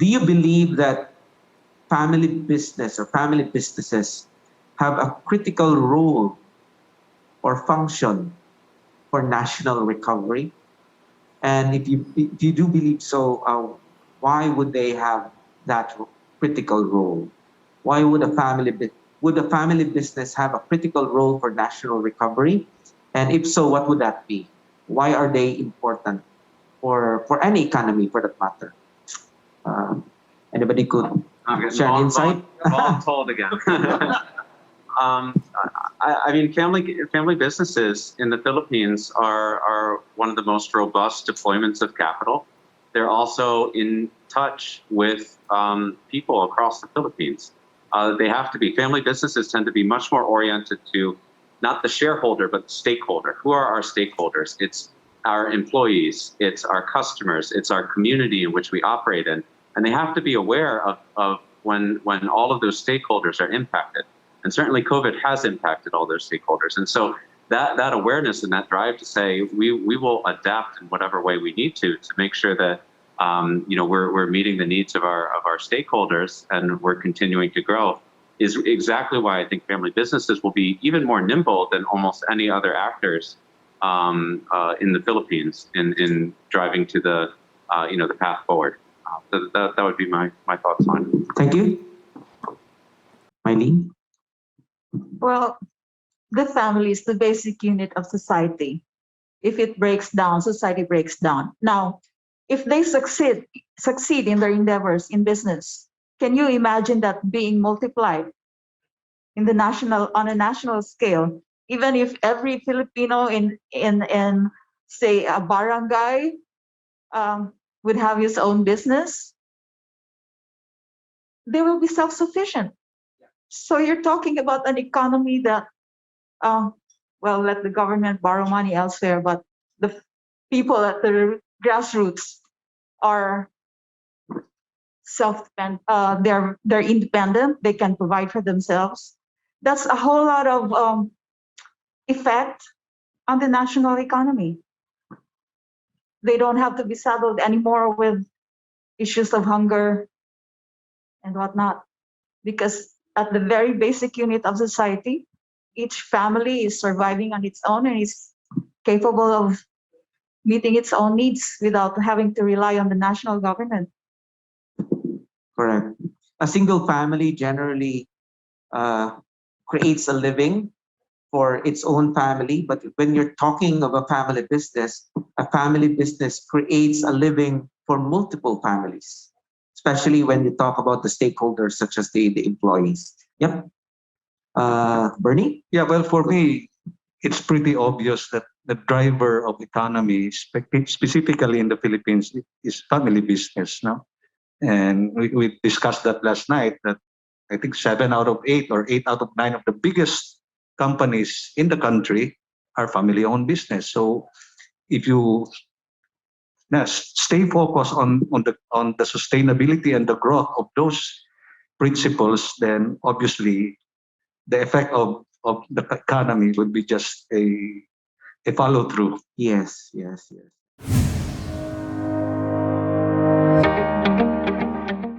do you believe that family business or family businesses have a critical role or function for national recovery? And if you do believe so, why would they have that critical role? Why would a family business have a critical role for national recovery? And if so, what would that be? Why are they important for any economy, for that matter? Anybody could share an insight? Told again. I mean, family businesses in the Philippines are one of the most robust deployments of capital. They're also in touch with people across the Philippines. They have to be. Family businesses tend to be much more oriented to not the shareholder, but the stakeholder. Who are our stakeholders? It's our employees, it's our customers, it's our community in which we operate in. And they have to be aware of when all of those stakeholders are impacted. And certainly COVID has impacted all those stakeholders. And so that awareness and that drive to say we will adapt in whatever way we need to make sure that we're meeting the needs of our stakeholders and we're continuing to grow is exactly why I think family businesses will be even more nimble than almost any other actors in the Philippines in driving to the path forward. That would be my thoughts on it. Thank you. Mylene? Well, the family is the basic unit of society. If it breaks down, society breaks down. Now, if they succeed in their endeavors in business, can you imagine that being multiplied on a national scale? Even if every Filipino in say a barangay would have his own business, they will be self-sufficient. So you're talking about an economy that, let the government borrow money elsewhere, but the people at the grassroots are they're independent. They can provide for themselves. That's a whole lot of effect on the national economy. They don't have to be saddled anymore with issues of hunger and whatnot, because at the very basic unit of society, each family is surviving on its own and is capable of meeting its own needs without having to rely on the national government. Correct. A single family generally creates a living for its own family, but when you're talking of a family business creates a living for multiple families, especially when you talk about the stakeholders such as the employees. Yep. Bernie? Yeah, well, for me, it's pretty obvious that the driver of economy, specifically in the Philippines, is family business. No? And we discussed that last night, that I think 7 out of 8 or 8 out of 9 of the biggest companies in the country are family-owned business. So if you stay focused on the sustainability and the growth of those principles, then obviously the effect of the economy would be just a follow-through. Yes.